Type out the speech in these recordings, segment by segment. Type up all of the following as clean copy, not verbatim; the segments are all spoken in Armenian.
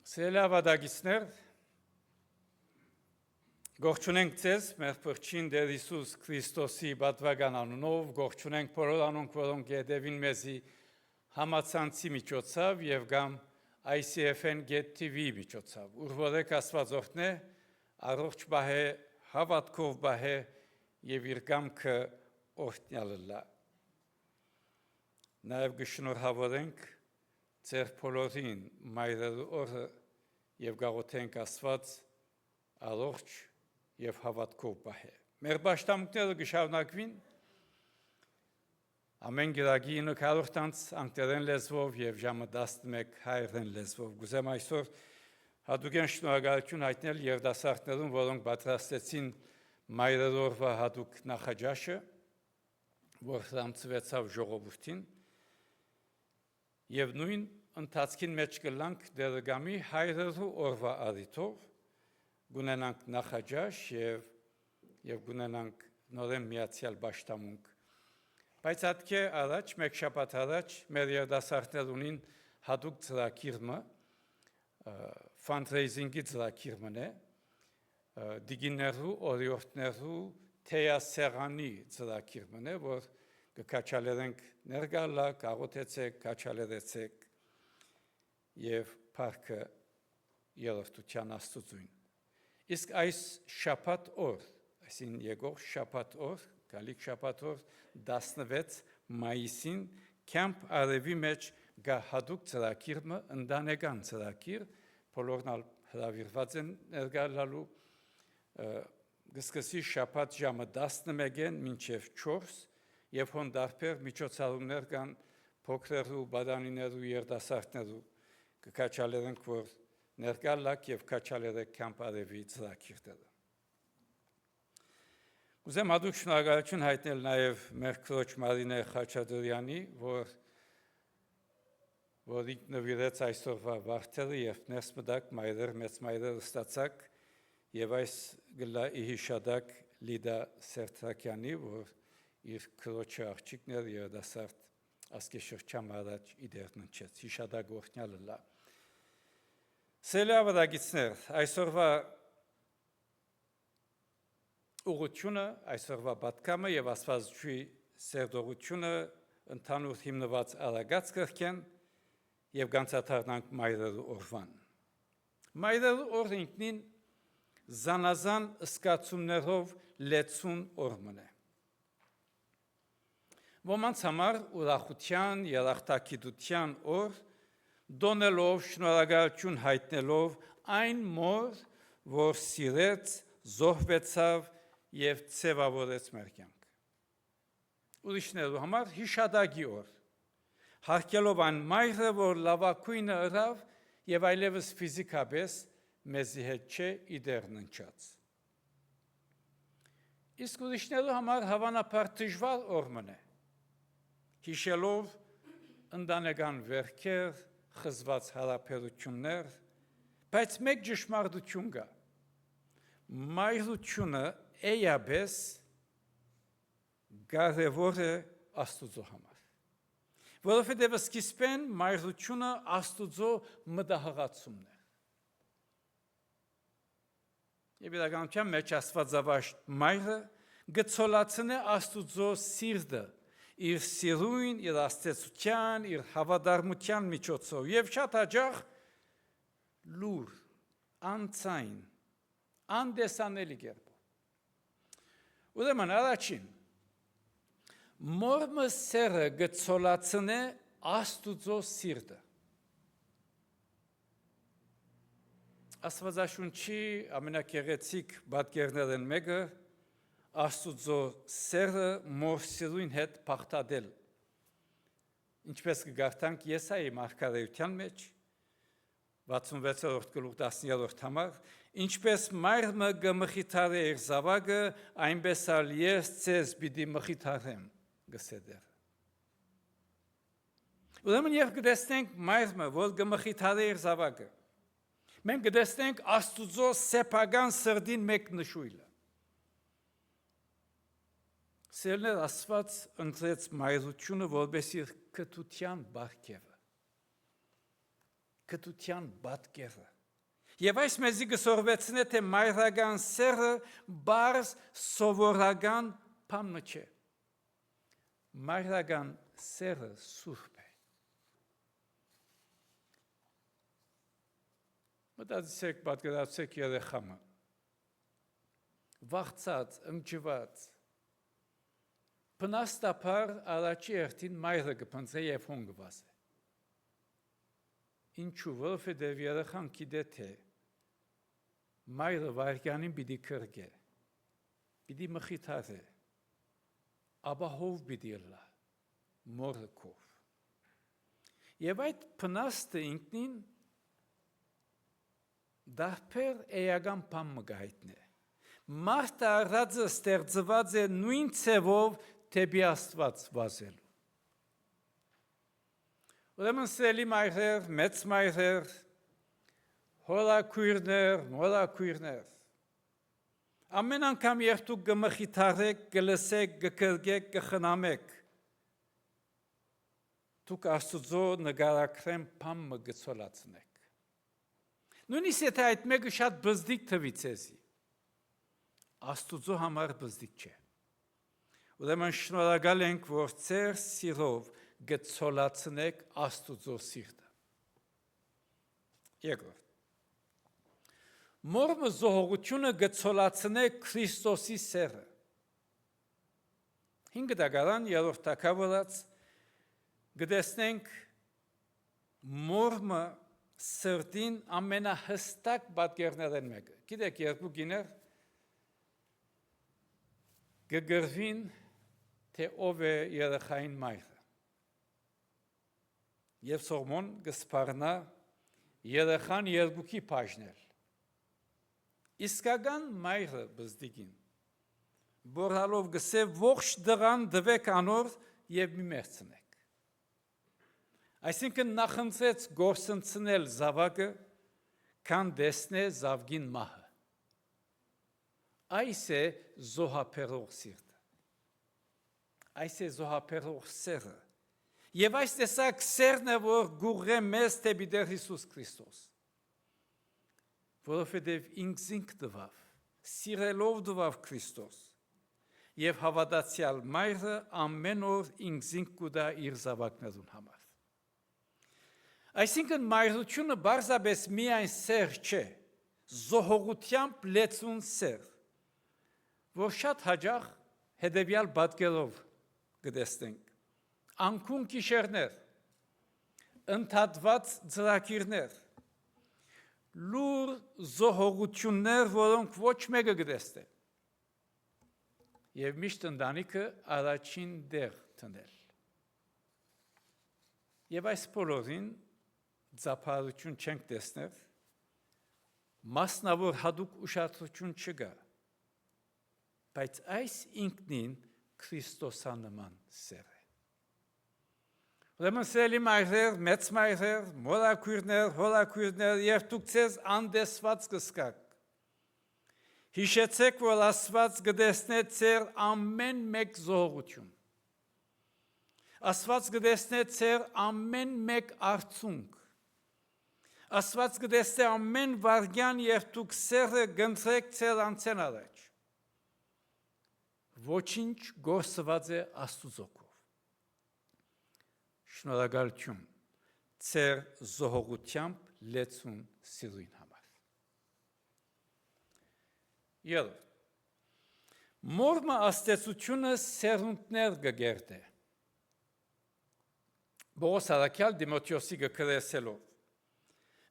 Սելավադագիցներ, գողջունենք ձեզ, մեր փրկին Տեր Հիսուս Քրիստոսի պատվական անունով, գողջունենք բոլոր անոնք, որոնք հետևին մեզի համացանցի միջոցով եւ գամ ICFN.TV միջոցով։ Ուրվորեք Աստվածորդն է, առողջ բահե, հավատքով բահե եւ իր կամքը օրհնյալը։ Նաեւ գշնորհավորենք ձեր բոլորին մայրերի օրը եւ գաղութենք Աստված առողջ եւ հավատքով բահե։ Մեր պաշտամունքները գշարունակվին ամեն գիրագի 900 անգլերեն լեզվով եւ ժամը 11 հայերեն լեզվով։ Գուզեմ այսօր հատուկեն շնորհակալություն հայտնել երիտասարդներին, որոնք պատրաստեցին մայրերի օրվա հատուկ նախաճաշը, որ հրամցվեցավ ժողովրդին եւ նույն ընթացքին մեջ կլանք դերգամի հայրերու օրվա առիթով գունենանք նախաճաշ եւ գունենանք նորեն միացյալ պաշտամունք։ Բայց ատկե առաջ մեկ շաբաթ առաջ մեր երիտասարդներուն հատուկ ծրագիրը fundraising-ի ծրագիրն է դիգիներու օրիորդներու թեյասեղանի ծրագիրն է, որ կքաչալերենք ներգալա, կաղոթեցեք, կաչալերեցեք եւ փառքը երրորդության Աստծուն։ Իսկ այս շաբաթ օր, այսին եկող շաբաթ օր, գալիք շաբաթ օր 16 մայիսին Camp Արևի մեջ գա հատուկ ծրագիրը, ընտանեկան ծրագիր, բոլորն հրավիրված են ներգալալու գսկսի շաբաթ ժամը 11-ին մինչև 4 եւ հոնդարբեր միջոցառումներ կան փոքրերու, բադանիներու, երիտասարդներու կքաչալերենք, որ ներկալակ եւ քաչալերեք Camp Արևի ծրագիրները։ Ուզեմ հատուկ շնորհակալություն հայտնել նաեւ մեր քրոջ Մարինե Խաչատրյանի, որ նվիրեց այսօրվա վարդերը եւ ներս մտակ մայրեր, մեծ մայրեր ստացակ եւ այս գլա իհիշադակ Լիդա Սերտրակյանի, որ իր քրոջը աղջիկներ երիտասարդ ասկեշրջամ առաջ իդերն ընչեց, հիշադակ օրհնյալը լա։ Սելավադագիցներ, այսօրվա ուղղությունը, այսօրվա պատկամը եւ Աստվածուի սերտողությունը ընդհանուր հիմնված արագած կրկեն եւ ganzatharnank մայրերի օրվան։ Մայրերի օրը ինքնին զանազան սկացումներով լեցուն օրմն է։ Ոմանց համար ուրախության, երախտագիտության օր, դոնելով, շնորհակալություն հայտնելով այն մոր, որ սիրեց, զոհվեցավ եւ ցևավորեց մեր կյանք։ Ուրիշներու համար հիշադակի օր, հարգելով այն մայրը, որ լավակույնը ըրավ եւ այլևս ֆիզիկապես մեզի հետ չէ իդերն ընչած։ Իսկ ուրիշներու համար հավանաբար դժվար օրմն է, հիշելով ընտանեկան վերքեր, խզված հարաբերություններ, բայց մեկ ճշմարտություն կա։ Մայրությունը էյաբես կարևոր է Աստուծո համար։ Որովհետև սկիզբեն մայրությունը Աստուծո մտահղացումն է։ Եվ իրականության մեջ Աստվածավաշտ մայրը գցոլացնե Աստուծո սիրտը, իր սիրուն, իր աստեցության, իր հավատարմության միջոցով եւ շատ հաճախ լուր, անցայն, անդեսանելի կերպով։ Ուրեմն առաջին մորմը սերը գցոլացնե Աստուծո սիրտը։ Աստվածաշունչի ամենակեղեցիկ պատկերներն մեկը Աստուծո սերը մոր սիրուն հետ փախտadel։ Ինչպես կգարտանք Եսայի մարգարեության մեջ 66-րդ գլուխ 10-րդ համար, ինչպես մայրը կմխիթարե իր զավակը, այնպես ալ ես ձեզ պիտի մխիթարեմ, գսեդեր։ Ուրեմն երբ կտեսնենք մայրը, որ կմխիթարե իր զավակը, մենք կտեսնենք Աստուծո սեփական սրտին մեկ նշույլը։ Սերներ Աստված ընտրեց մայրությունը որպես իր կտության բարգևը, կտության պատկերը, Եվ այս մեզի գսորվեցնե թե մայրական սերը բարս սովորական բան չէ։ Մայրական սերը սուրբ է։ Մտածեք, պատկերացրեք երեխամը։ Վախծած, ընկճված։ Բնաստաբար առաջի հերթին մայրը կփնձե եւ հոնգվազ է։ Ինչու, որովհետեւ երեխան գիտե թե մայրը վարյանին պիտի կրկե, պիտի մխիթարե, ապահով պիտի լա, մորը կով։ Եվ այդ բնաստը ինքնին դարբեր էական բան մգայտնե։ Մարդը առածը ստեղծված է նույն ցևով թեպի Աստված վազելու։ Ուրեմն սելի մայրեր, մեծ մայրեր, հորաքույրներ, մորաքույրներ։ Ամեն անգամ երբ դուք կմխիթարեք, կլսեք, կկրկեք, կխնամեք, դուք Աստծո նկարագրեն բան կցոլացնեք։ Նույնիսկ եթե այդ մեկը շատ բզդիկ թվի ցեզի, Աստծո համար բզդիկ չէ։ Ուրեմն շնորհակալ ենք, որ ձեր սիրով գցոլացնեք Աստծո սիրտը։ Երկրորդ, մորմը զոհողությունը գցոլացնեք Քրիստոսի սերը։ 5 դագարան 3-րդ թագավորաց գտեսնենք մորմը սրտին ամենահստակ պատկերներն մեկը։ Գիտեք, երկու գիներ գգրվին թե ով է երեխային մայրը։ Եվ Սողմոն գսպարնա երեխան երկուքի բաժնել։ Իսկական մայրը բզդիկին բորհալով գսե ողջ դղան դվեք անոր եւ մի մերցնեք։ Այսինքն նախընծեց գործընծնել զավակը, քան դեսնե զավգին մահը։ Այս է զոհապերող սիրտը։ Այս է զոհապերող սերը։ Եվ այս տեսակ սերն է, որ գուղե մեզ դեպի Տեր Հիսուս Քրիստոս։ Որովհետև ինքզինք տվավ, սիրելով տվավ Քրիստոս։ Եվ հավատացյալ մայրը ամեն օր ինքզինք կուտա իր զավակներուն համար։ Այսինքն մայրությունը բարձրապես միայն սեր չէ, զոհողությամբ լեցուն սեր, որ շատ հաճախ հետևյալ պատկերով կտեսնենք. անկուն գիշերներ, ընդհատված ծրագիրներ, լուր զոհողություններ, որոնք ոչ մեկը կտեսնի, եւ միշտ ընտանիքը առաջին դեր տնել։ Եվ այս բոլորին ծափարություն չենք տեսնել, մասնավոր հատուկ ուշադրություն չկա, բայց այս ինքնին Քրիստոսանման սեր է։ Ուրեմն սիրելի մայրեր, մեծ մայրեր, մորաքույրներ, հորաքույրներ, երբ դուք ձեզ անդեսված կզգաք, հիշեցեք, որ Աստված կտեսնե ձեր ամեն մեկ զոհողություն։ Աստված կտեսնե ձեր ամեն մեկ արցունք։ Աստված կտեսնե ամեն վարքյան, երբ դուք սերը գնցեք ձեր անցեն առաջ։ Ոչինչ գործված է Աստծո կողմից։ Շնորհակալություն ձեր զոհողությամբ լեցուն սիրուն համար։ Երբ մորմը աստեցությունը սերունդներ կգերտե։ Պողոս առաքյալ Դիմոթեոսի գրեսելով.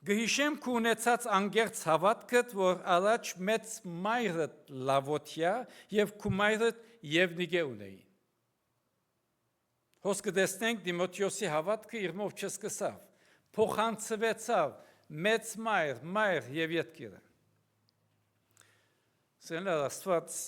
Գհիշեմ քու ունեցած անգերց հավատքդ, որ առաջ մեծ մայրդ Լավոթիա եւ քու մայրդ Եվնիգե ունեին։ Հոսքը տեսնենք Դիմոթեոսի հավատքը իր մով չսկսավ, փոխանցվեցավ մեծ մայր եւ ետքերը։ Սենլար Աստված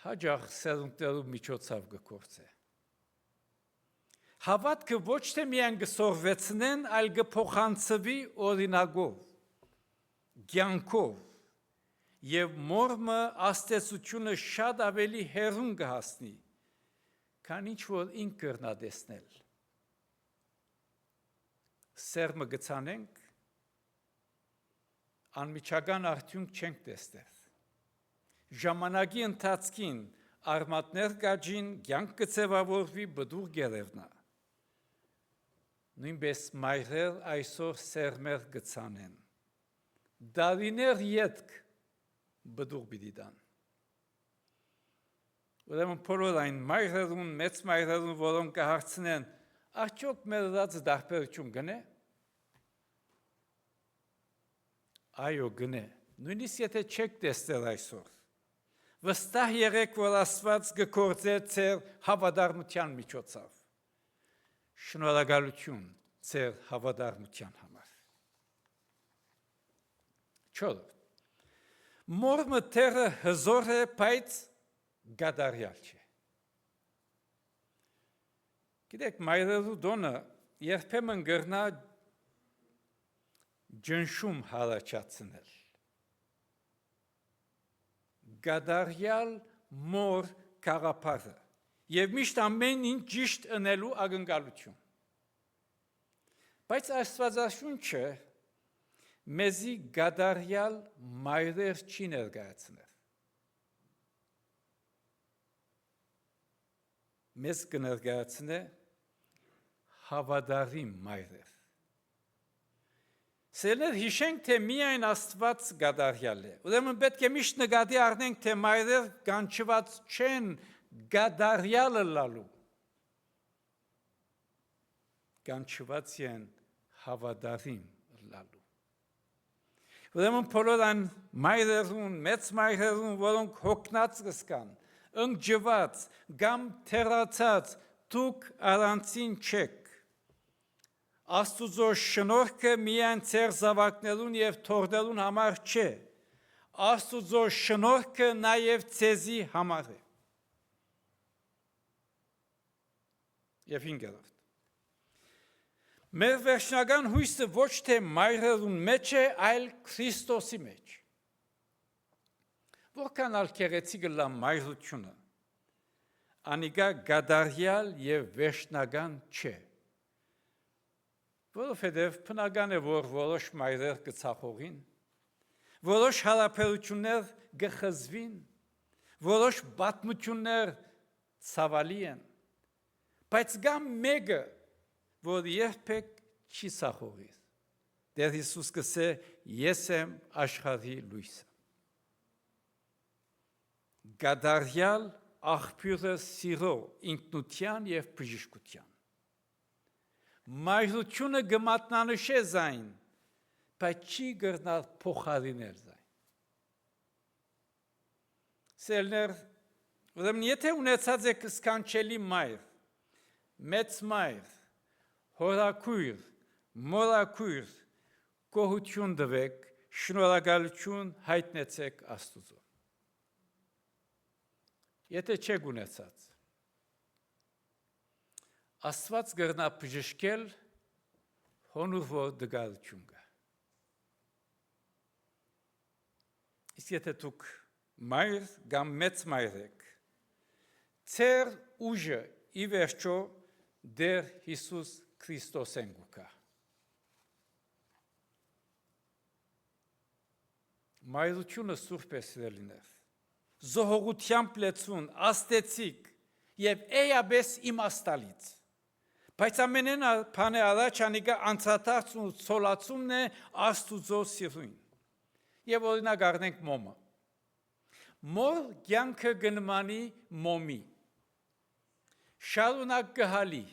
հաջող սերունդներու միջոցով կգործե։ Հավատքը ոչ թե միայն կսորվեցնեն, այլ կփոխանցվի օրինակով, կյանքով, եւ մորմը աստեցությունը շատ ավելի հեռուն կհասնի, քան ինչ որ ինք կրնա տեսնել։ Սերմը գցանենք անմիջական արդյունք չենք տեսնել։ Ժամանակի ընթացքին արմատներ կաջին կյանք կձևավորվի բդուր գերևնա։ Նույնպես մայրեր այսօր սերմեր կցանեն։ Դարիներ ետք բդուր պիտի տան։ Ուրեմն բոլոր այն մայրերուն, մեծ մայրերուն, որոնք կհարցնեն, արդյոք մեր դարձ դարբերություն գնե։ Այո, գնե։ Նույնիսկ եթե չեք տեսնել այսօր, վստահ եղեք, որ Աստված կգործե ձեր հավատարմության միջոցով։ Շնորհակալություն ձեր հավատարմության համար։ 4. Մոր մտերը հզոր է, բայց գադարյալ չէ։ Գիտեք, մայրերու դոնը երբեմն գրնա ջնշում հարաճացնել։ Գադարյալ մոր կաղապարը և միշտ ամեն ինչ ճիշտ ընելու ակնկալություն։ Բայց Աստվածաշունչը մեզի գադարյալ մայրեր չի ներկայացնել։ Մեզ կներկայացնե հավատարիմ մայրեր։ Սերներ հիշենք, թե միայն Աստված գադարյալ է։ Ուրեմն պետք է միշտ նկատի առնենք, թե մայրեր կանչված չեն գադարյալը լալու։ Կանչված են հավատարիմ լալու։ Ուրեմն բոլոր այն մայրերուն, մեծ մայրերուն, որոնք հոգնած կսկան, ընկճված կամ թերացած, դուք առանցին չեք։ Աստուծո շնորհքը միայն ձեր զավակներուն և թորդերուն համար չէ, Աստուծո շնորհքը նաև ձեզի համար է։ Եվ 5. Մեր վերջնական հույսը ոչ թե մայրերուն մեջ է, այլ Քրիստոսի մեջ։ Որքան ալքեղեցի գլա մայրությունը, անիկա գադարյալ և վերջնական չէ։ Որովհետև բնական է, որ որոշ մայրեր կծախողին, որոշ հարաբերություններ կխզվին, որոշ պատմություններ ցավալի են, բայց կա մեկը, որ երբեք չի ծախողի։ Տեր Հիսուս կսե, ես եմ աշխարհի լույսը։ Գադարյալ աղբյուրը սիրո, ինքնության և բժշկության։ Մայրությունը կմատնանշե զայն, բայց չի կրնալ փոխարինել զայն։ Սերներ, ուրեմն եթե ունեցած եք սքանչելի մայր, մեծ մայր, հորաքույր, մորաքույր, գոհություն տվեք, շնորհակալություն հայտնեցեք Աստուծո։ Եթե չեք ունեցած, Աստված կրնա բժշկել հոնուր որ դգալություն կա։ Իսկ եթե դուք մայր կամ մեծ մայր եք, ձեր ուժը ի վերջո դեր Հիսուս Քրիստոսեն կա։ Մայրությունը սուրբ է սիրելիներ, զոհողությամբ լեցուն, աստեցիկ և էյաբես իմաստալից, բայց ամենեն բանը առաջ անիկա անցրատարձն ու ցոլացումն է Աստուծո սիրուն։ Եվ օրինակ առնենք մոմը։ Մոր կյանքը կնմանի մոմի, շարունակ կհալի,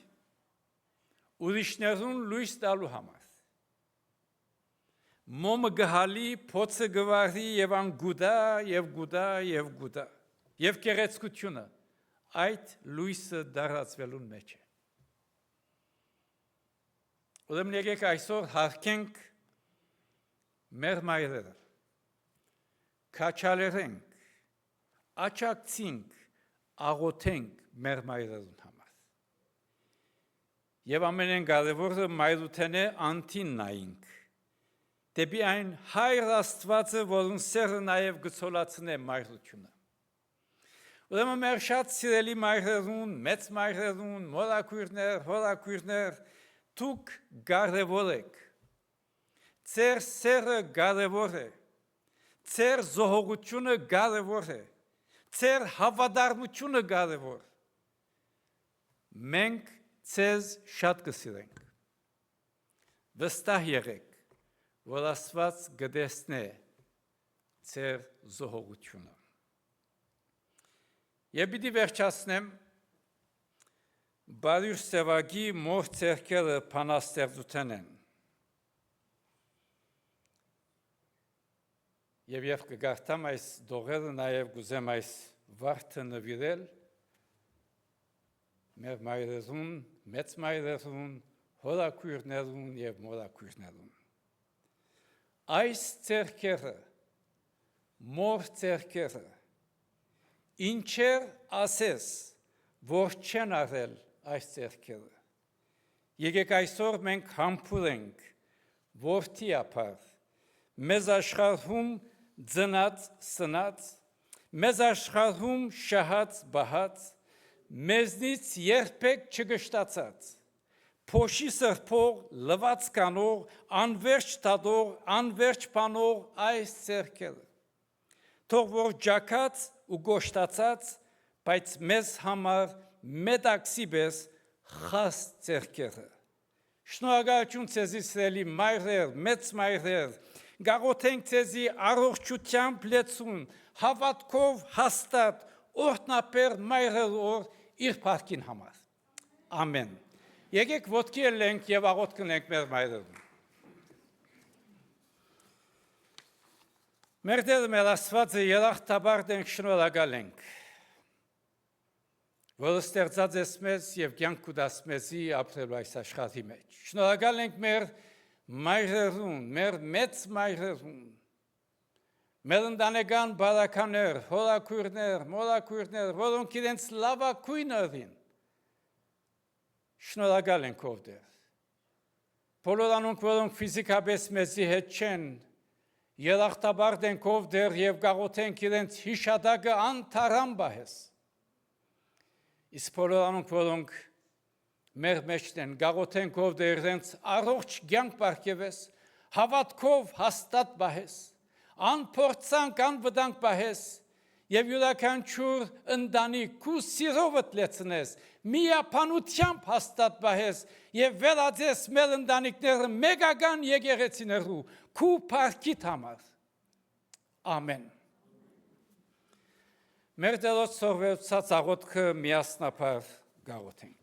ուրիշներուն լույս տալու համար։ Մոմը կհալի, փոցը կվարի և անգուդա և գուդա և գուդա։ Եվ գեղեցկությունը այդ լույսը դարածվելուն մեջ է։ Ուրեմն եկեք այսօր հարգենք մեր մայրերը, քաչալերենք, աչակցինք, աղոթենք մեր մայրերուն համար։ Եվ ամենեն կարևորը մայրութենե անտին նայինք, դեպի այն հայր Աստվածը, որուն սերը նաև գցոլացնե մայրությունը։ Ուրեմն մեր շատ սիրելի մայրերուն, մեծ մայրերուն, մորաքույրներ, հորաքույրներ, դուք կարևոր եք։ Ձեր սերը կարևոր է, ձեր զոհողությունը կարևոր է, ձեր հավատարմությունը կարևոր։ Մենք ձեզ շատ կսիրենք։ Վստահ եղեք, որ Աստված կտեսնի ձեր զոհողությունը։ Եվ պիտի վերջացնեմ Բարյուշ Սևակի մոր ձեռքերը բանաստեղծության են։ Եվ կգարտամ այս դողերը նաև գուզեմ այս վարդը նվիրել մեր մայրերուն, մեծ մայրերուն, հորաքույրներուն և մորաքույրներուն։ Այս ձեռքերը, մոր ձեռքերը, ինչեր ասես, որ չեն արել այս ձեռքերը։ Եկեք այսօր մենք համբուրենք որդիապար, մեզ աշխարհում ծնած սնած, մեզ աշխարհում շահած բահած, մեզնից երբեք չգշտացած, փոշի սրբող, լված կանող, անվերջ տադող, անվերջ բանող այս ձեռքերը, թող որ ջաքած ու գոշտացած, բայց մեզ համար մետաքսի պես խաս ձեռքերը։ Շնորհակալություն ձեզի սիրելի մայրեր, մեծ մայրեր, գաղութենք ձեզի առողջությամբ լեցուն, հավատքով հաստատ, օրհնապեր մայրեր օր իր փառքին համար։ Ամեն։ Եկեք ոտքի ելենք եւ աղոթք կնենք մեր մայրերուն։ Մեր Տերը մեր Աստվածը երախտաբար դենք շնորհակալ ենք, որ ստեղծած ես մեզ եւ կյանք կուտած մեզի ապրելու այս աշխարհի մեջ։ Շնորհակալ ենք մեր մայրերուն, մեր մեծ մայրերուն, մեր ընտանեկան բարականներ, հորաքույրներ, մորաքույրներ, որոնք իրենց լավագույնն շնորհակալ ենք ով Տեր։ Բոլոր անոնք, որոնք ֆիզիկապես մեզի հետ չեն, երախտաբար դենք ով Տեր եւ գաղութենք իրենց հիշատակը անթարան բահես։ Իսկ բոլոր անոնք, որոնք մեր մեջն են, գաղութենք ով Տեր իրենց առողջ կյանք բարգեւես, հավատքով հաստատ բահես, անփորձանք անվտանգ բահես եւ յուրաքանչյուր ընտանիք քու սիրովդ լեցնես, միապանությամբ հաստատ բահես եւ վերածես մեր ընտանիքները մեգական եկեղեցիներու քու փառքիդ համար։ Ամեն։ Մեր Տերոջ սորվեցած աղոթքը միասնապար գաղութենք։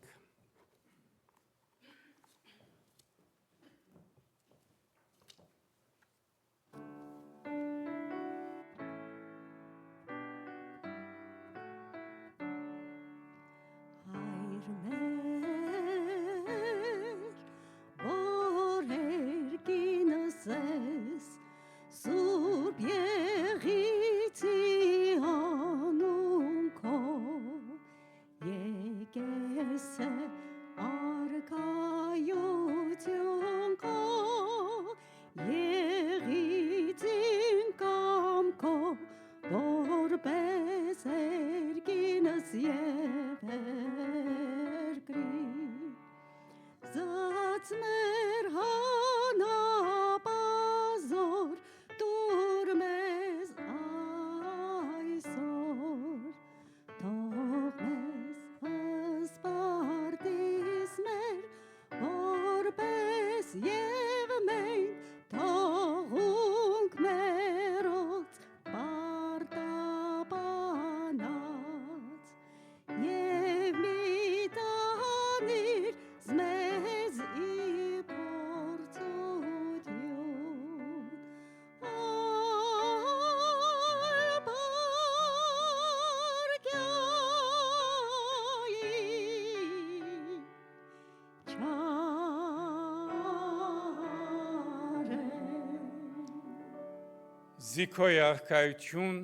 Զիքոյ արքայություն,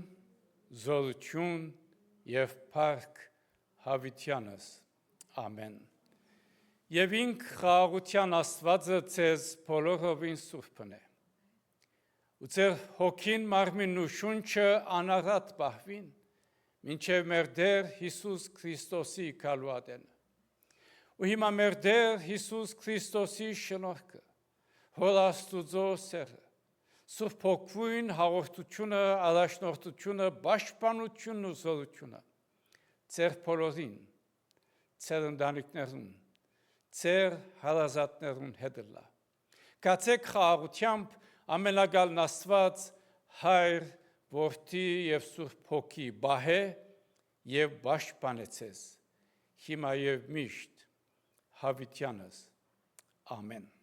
զորություն և փառք հավիտյանս, ամեն։ Եվ ինք խաղաղության Աստվածը ձեզ բոլորովին սուրբն է։ Ու ձեր հոգին, մարմինն ու շունչը անառատ պահվին, մինչև մեր Տեր Հիսուս Քրիստոսի գալուատենը։ Ու հիմա մեր Տեր Հիսուս Քրիստոսի շնորհքը, Հոր Աստուծո սերը, Սուրբ Հոգվույն հաղորդությունը, առաջնորդությունը, պաշտպանությունն ու զորությունը ձեր բոլորին, ձեր ընտանիքներուն, ձեր հարազատներուն հետ լա։ Գացեք խաղաղությամբ ամենագալն Աստված Հայր, Որդի և Սուրբ Հոգի բահե և պաշտպանեցես, հիմա և միշտ հավիտյանս։ Ամեն։